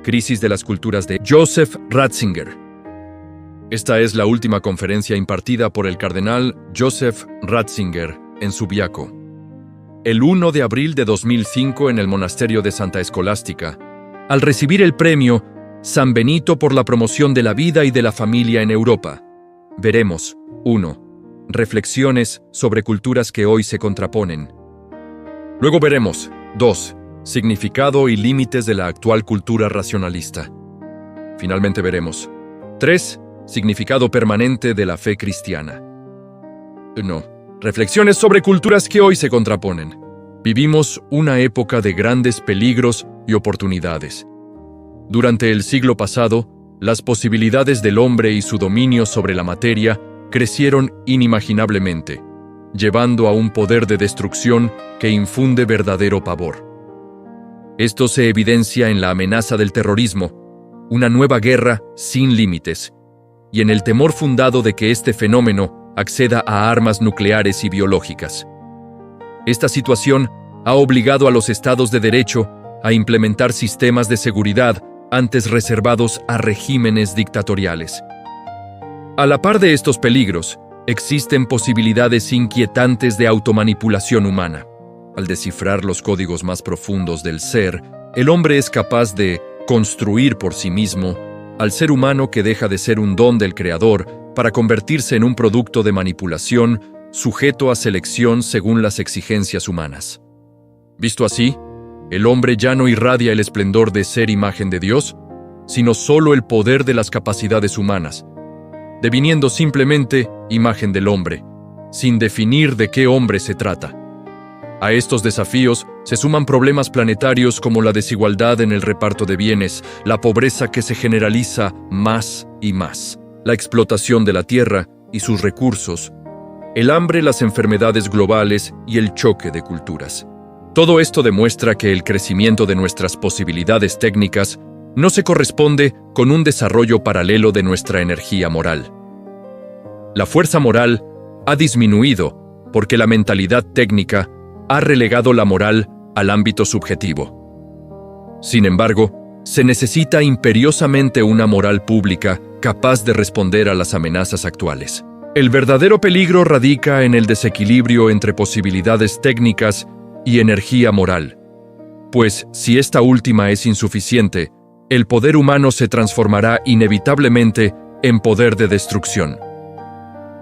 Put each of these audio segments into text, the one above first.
Crisis de las culturas de Joseph Ratzinger. Esta es la última conferencia impartida por el cardenal Joseph Ratzinger en Subiaco. El 1 de abril de 2005 en el monasterio de Santa Escolástica, al recibir el premio San Benito por la promoción de la vida y de la familia en Europa. Veremos 1. Reflexiones sobre culturas que hoy se contraponen. Luego veremos 2. Significado y límites de la actual cultura racionalista. Finalmente veremos 3. Significado permanente de la fe cristiana. 1. Reflexiones sobre culturas que hoy se contraponen. Vivimos una época de grandes peligros y oportunidades. Durante el siglo pasado, las posibilidades del hombre y su dominio sobre la materia crecieron inimaginablemente, llevando a un poder de destrucción que infunde verdadero pavor. Esto se evidencia en la amenaza del terrorismo, una nueva guerra sin límites, y en el temor fundado de que este fenómeno acceda a armas nucleares y biológicas. Esta situación ha obligado a los estados de derecho a implementar sistemas de seguridad antes reservados a regímenes dictatoriales. A la par de estos peligros, existen posibilidades inquietantes de automanipulación humana. Al descifrar los códigos más profundos del ser, el hombre es capaz de construir por sí mismo al ser humano que deja de ser un don del Creador para convertirse en un producto de manipulación sujeto a selección según las exigencias humanas. Visto así, el hombre ya no irradia el esplendor de ser imagen de Dios, sino solo el poder de las capacidades humanas, deviniendo simplemente imagen del hombre, sin definir de qué hombre se trata. A estos desafíos se suman problemas planetarios como la desigualdad en el reparto de bienes, la pobreza que se generaliza más y más, la explotación de la tierra y sus recursos, el hambre, las enfermedades globales y el choque de culturas. Todo esto demuestra que el crecimiento de nuestras posibilidades técnicas no se corresponde con un desarrollo paralelo de nuestra energía moral. La fuerza moral ha disminuido porque la mentalidad técnica ha relegado la moral al ámbito subjetivo. Sin embargo, se necesita imperiosamente una moral pública capaz de responder a las amenazas actuales. El verdadero peligro radica en el desequilibrio entre posibilidades técnicas y energía moral, pues si esta última es insuficiente, el poder humano se transformará inevitablemente en poder de destrucción.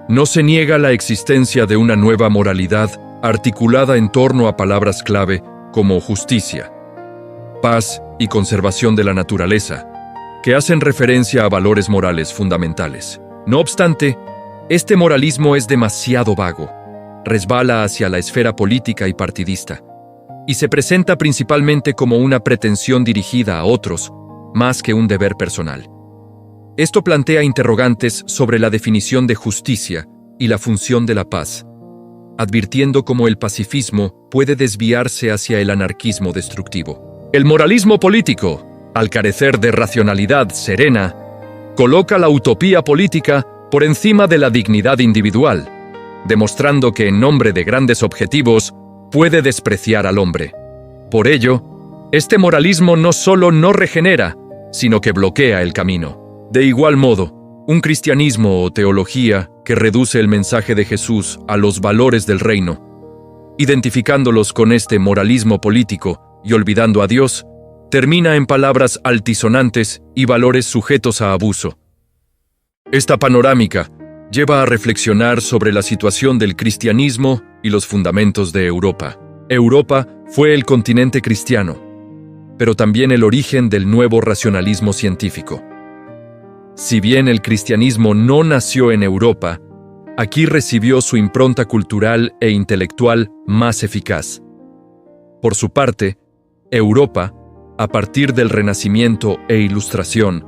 No se niega la existencia de una nueva moralidad articulada en torno a palabras clave como justicia, paz y conservación de la naturaleza, que hacen referencia a valores morales fundamentales. No obstante, este moralismo es demasiado vago, resbala hacia la esfera política y partidista, y se presenta principalmente como una pretensión dirigida a otros, más que un deber personal. Esto plantea interrogantes sobre la definición de justicia y la función de la paz, advirtiendo cómo el pacifismo puede desviarse hacia el anarquismo destructivo. El moralismo político, al carecer de racionalidad serena, coloca la utopía política por encima de la dignidad individual, demostrando que en nombre de grandes objetivos puede despreciar al hombre. Por ello, este moralismo no solo no regenera, sino que bloquea el camino. De igual modo, un cristianismo o teología que reduce el mensaje de Jesús a los valores del reino, identificándolos con este moralismo político y olvidando a Dios, termina en palabras altisonantes y valores sujetos a abuso. Esta panorámica lleva a reflexionar sobre la situación del cristianismo y los fundamentos de Europa. Europa fue el continente cristiano, pero también el origen del nuevo racionalismo científico. Si bien el cristianismo no nació en Europa, aquí recibió su impronta cultural e intelectual más eficaz. Por su parte, Europa, a partir del Renacimiento e Ilustración,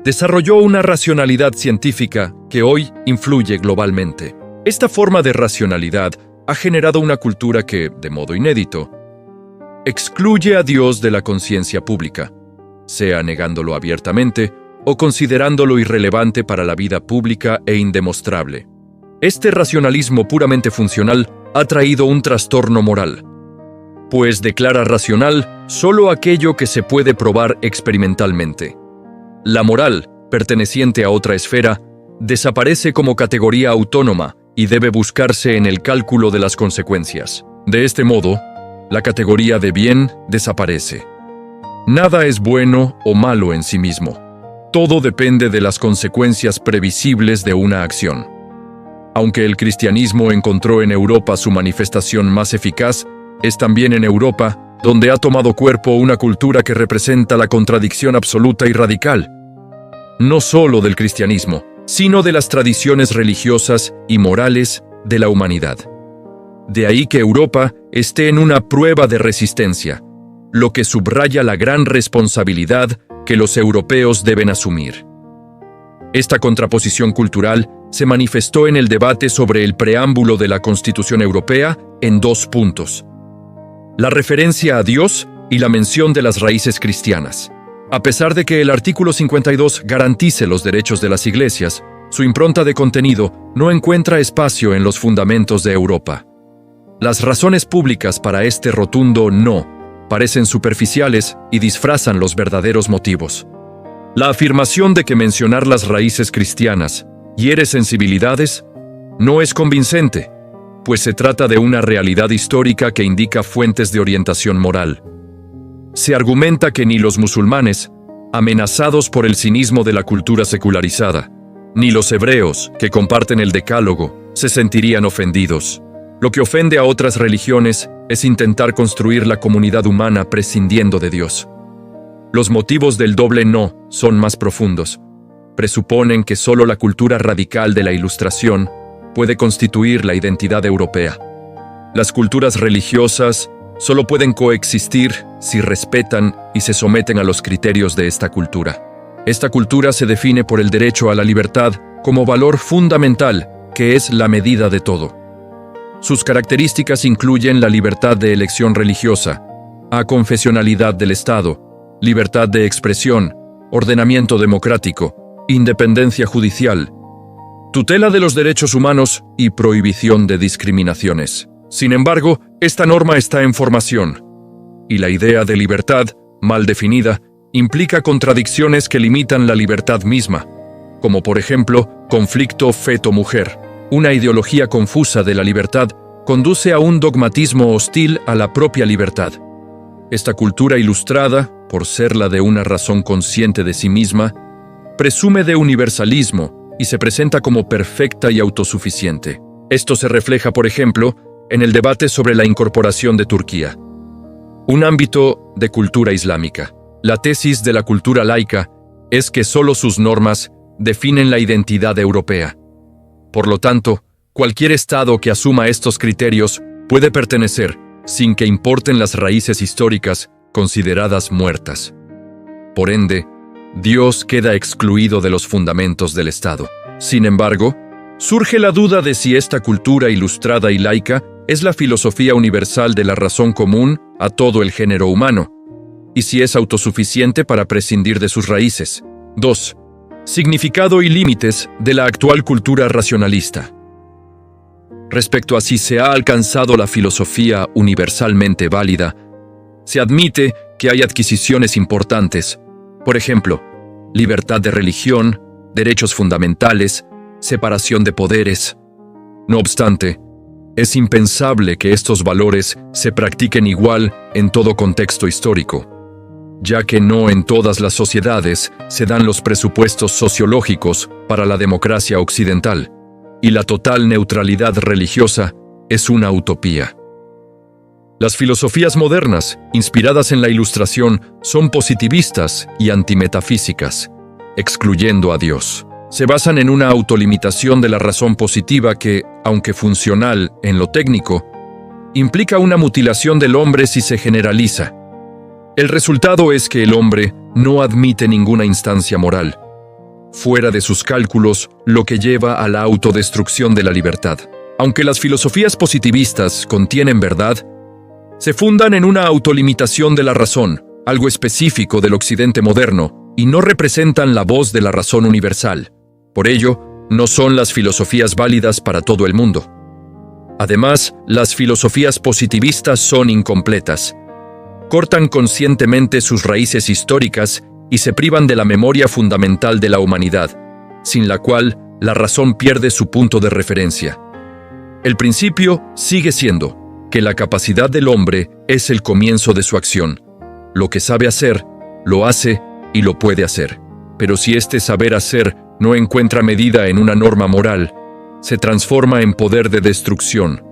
desarrolló una racionalidad científica que hoy influye globalmente. Esta forma de racionalidad ha generado una cultura que, de modo inédito, excluye a Dios de la conciencia pública, sea negándolo abiertamente o considerándolo irrelevante para la vida pública e indemostrable. Este racionalismo puramente funcional ha traído un trastorno moral, pues declara racional solo aquello que se puede probar experimentalmente. La moral, perteneciente a otra esfera, desaparece como categoría autónoma y debe buscarse en el cálculo de las consecuencias. De este modo, la categoría de bien desaparece. Nada es bueno o malo en sí mismo. Todo depende de las consecuencias previsibles de una acción. Aunque el cristianismo encontró en Europa su manifestación más eficaz, es también en Europa donde ha tomado cuerpo una cultura que representa la contradicción absoluta y radical, no solo del cristianismo, sino de las tradiciones religiosas y morales de la humanidad. De ahí que Europa esté en una prueba de resistencia, lo que subraya la gran responsabilidad que los europeos deben asumir. Esta contraposición cultural se manifestó en el debate sobre el preámbulo de la Constitución Europea en 2 puntos: la referencia a Dios y la mención de las raíces cristianas. A pesar de que el artículo 52 garantice los derechos de las iglesias, su impronta de contenido no encuentra espacio en los fundamentos de Europa. Las razones públicas para este rotundo no parecen superficiales y disfrazan los verdaderos motivos. La afirmación de que mencionar las raíces cristianas hiere sensibilidades no es convincente, pues se trata de una realidad histórica que indica fuentes de orientación moral. Se argumenta que ni los musulmanes, amenazados por el cinismo de la cultura secularizada, ni los hebreos, que comparten el decálogo, se sentirían ofendidos. Lo que ofende a otras religiones es intentar construir la comunidad humana prescindiendo de Dios. Los motivos del doble no son más profundos. Presuponen que solo la cultura radical de la Ilustración puede constituir la identidad europea. Las culturas religiosas solo pueden coexistir si respetan y se someten a los criterios de esta cultura. Esta cultura se define por el derecho a la libertad como valor fundamental, que es la medida de todo. Sus características incluyen la libertad de elección religiosa, aconfesionalidad del Estado, libertad de expresión, ordenamiento democrático, independencia judicial, tutela de los derechos humanos y prohibición de discriminaciones. Sin embargo, esta norma está en formación, y la idea de libertad, mal definida, implica contradicciones que limitan la libertad misma, como por ejemplo, conflicto feto-mujer. Una ideología confusa de la libertad conduce a un dogmatismo hostil a la propia libertad. Esta cultura ilustrada, por ser la de una razón consciente de sí misma, presume de universalismo y se presenta como perfecta y autosuficiente. Esto se refleja, por ejemplo, en el debate sobre la incorporación de Turquía, un ámbito de cultura islámica. La tesis de la cultura laica es que solo sus normas definen la identidad europea. Por lo tanto, cualquier Estado que asuma estos criterios puede pertenecer, sin que importen las raíces históricas consideradas muertas. Por ende, Dios queda excluido de los fundamentos del Estado. Sin embargo, surge la duda de si esta cultura ilustrada y laica es la filosofía universal de la razón común a todo el género humano, y si es autosuficiente para prescindir de sus raíces. 2. Significado y límites de la actual cultura racionalista. Respecto a si se ha alcanzado la filosofía universalmente válida, se admite que hay adquisiciones importantes, por ejemplo, libertad de religión, derechos fundamentales, separación de poderes. No obstante, es impensable que estos valores se practiquen igual en todo contexto histórico, ya que no en todas las sociedades se dan los presupuestos sociológicos para la democracia occidental, y la total neutralidad religiosa es una utopía. Las filosofías modernas, inspiradas en la Ilustración, son positivistas y antimetafísicas, excluyendo a Dios. Se basan en una autolimitación de la razón positiva que, aunque funcional en lo técnico, implica una mutilación del hombre si se generaliza. El resultado es que el hombre no admite ninguna instancia moral, fuera de sus cálculos, lo que lleva a la autodestrucción de la libertad. Aunque las filosofías positivistas contienen verdad, se fundan en una autolimitación de la razón, algo específico del occidente moderno, y no representan la voz de la razón universal. Por ello, no son las filosofías válidas para todo el mundo. Además, las filosofías positivistas son incompletas. cortan conscientemente sus raíces históricas y se privan de la memoria fundamental de la humanidad, sin la cual la razón pierde su punto de referencia. El principio sigue siendo que la capacidad del hombre es el comienzo de su acción. Lo que sabe hacer, lo hace y lo puede hacer. Pero si este saber hacer no encuentra medida en una norma moral, se transforma en poder de destrucción,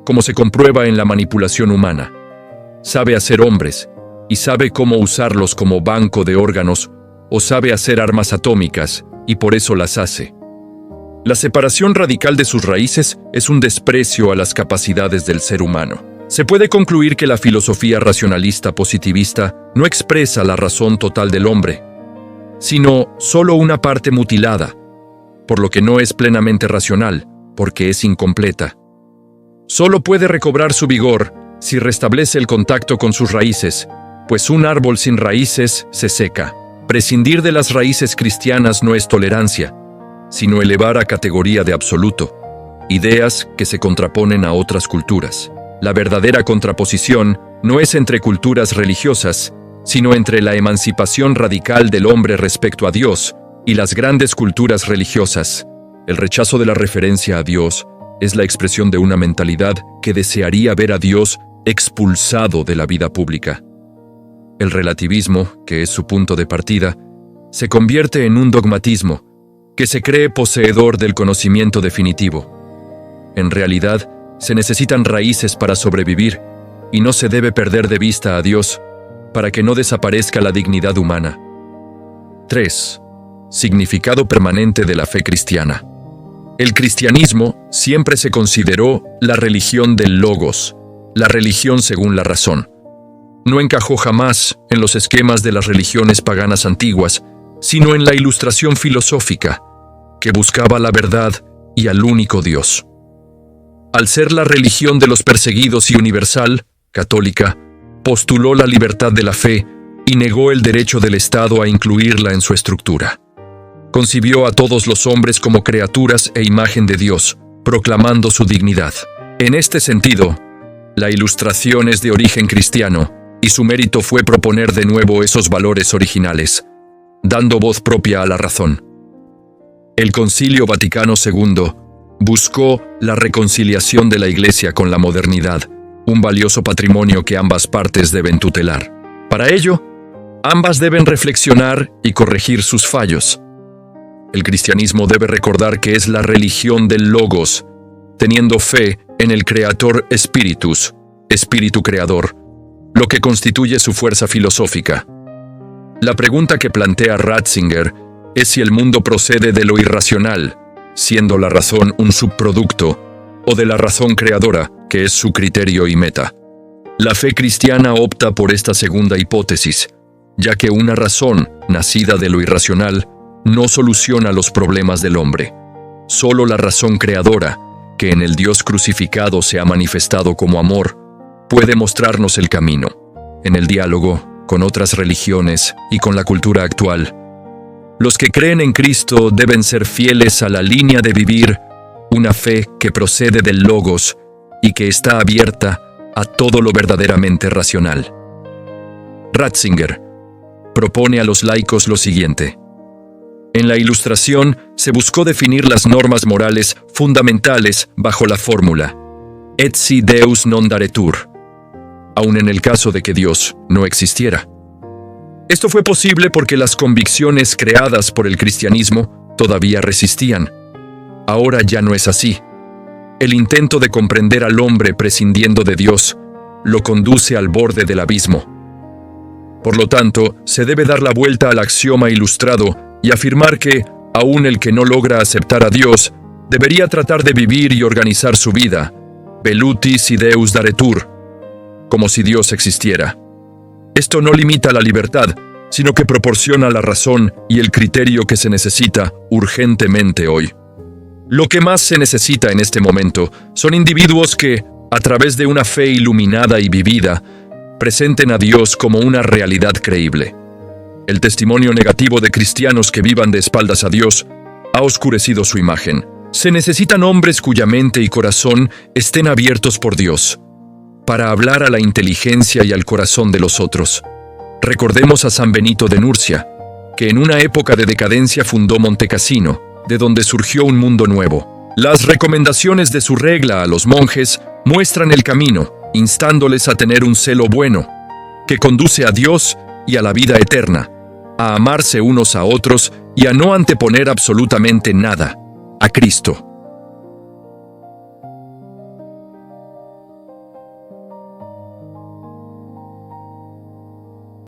como se comprueba en la manipulación humana. Sabe hacer hombres, y sabe cómo usarlos como banco de órganos, o sabe hacer armas atómicas, y por eso las hace. La separación radical de sus raíces es un desprecio a las capacidades del ser humano. Se puede concluir que la filosofía racionalista positivista no expresa la razón total del hombre, sino solo una parte mutilada, por lo que no es plenamente racional, porque es incompleta. Solo puede recobrar su vigor si restablece el contacto con sus raíces, pues un árbol sin raíces se seca. Prescindir de las raíces cristianas no es tolerancia, sino elevar a categoría de absoluto ideas que se contraponen a otras culturas. La verdadera contraposición no es entre culturas religiosas, sino entre la emancipación radical del hombre respecto a Dios y las grandes culturas religiosas. El rechazo de la referencia a Dios es la expresión de una mentalidad que desearía ver a Dios expulsado de la vida pública. El relativismo, que es su punto de partida, se convierte en un dogmatismo que se cree poseedor del conocimiento definitivo. En realidad, se necesitan raíces para sobrevivir y no se debe perder de vista a Dios para que no desaparezca la dignidad humana. 3. Significado permanente de la fe cristiana. El cristianismo siempre se consideró la religión del logos, la religión según la razón. No encajó jamás en los esquemas de las religiones paganas antiguas, sino en la ilustración filosófica, que buscaba la verdad y al único Dios. Al ser la religión de los perseguidos y universal, católica, postuló la libertad de la fe y negó el derecho del Estado a incluirla en su estructura. Concibió a todos los hombres como criaturas e imagen de Dios, proclamando su dignidad. En este sentido, la ilustración es de origen cristiano, y su mérito fue proponer de nuevo esos valores originales, dando voz propia a la razón. El Concilio Vaticano II buscó la reconciliación de la Iglesia con la modernidad, un valioso patrimonio que ambas partes deben tutelar. Para ello, ambas deben reflexionar y corregir sus fallos. El cristianismo debe recordar que es la religión del Logos, teniendo fe en el Creator Spiritus, Espíritu Creador, lo que constituye su fuerza filosófica. La pregunta que plantea Ratzinger es si el mundo procede de lo irracional, siendo la razón un subproducto, o de la razón creadora, que es su criterio y meta. La fe cristiana opta por esta segunda hipótesis, ya que una razón, nacida de lo irracional, no soluciona los problemas del hombre. Solo la razón creadora, que en el Dios crucificado se ha manifestado como amor, puede mostrarnos el camino. En el diálogo con otras religiones y con la cultura actual, los que creen en Cristo deben ser fieles a la línea de vivir una fe que procede del Logos y que está abierta a todo lo verdaderamente racional. Ratzinger propone a los laicos lo siguiente. En la Ilustración se buscó definir las normas morales fundamentales bajo la fórmula et si Deus non daretur, aun en el caso de que Dios no existiera. Esto fue posible porque las convicciones creadas por el cristianismo todavía resistían. Ahora ya no es así. El intento de comprender al hombre prescindiendo de Dios lo conduce al borde del abismo. Por lo tanto, se debe dar la vuelta al axioma ilustrado y afirmar que, aun el que no logra aceptar a Dios, debería tratar de vivir y organizar su vida, veluti si Deus daretur, como si Dios existiera. Esto no limita la libertad, sino que proporciona la razón y el criterio que se necesita urgentemente hoy. Lo que más se necesita en este momento son individuos que, a través de una fe iluminada y vivida, presenten a Dios como una realidad creíble. El testimonio negativo de cristianos que vivan de espaldas a Dios ha oscurecido su imagen. Se necesitan hombres cuya mente y corazón estén abiertos por Dios, para hablar a la inteligencia y al corazón de los otros. Recordemos a San Benito de Nurcia, que en una época de decadencia fundó Montecassino, de donde surgió un mundo nuevo. Las recomendaciones de su regla a los monjes muestran el camino, instándoles a tener un celo bueno, que conduce a Dios y a la vida eterna, a amarse unos a otros y a no anteponer absolutamente nada a Cristo.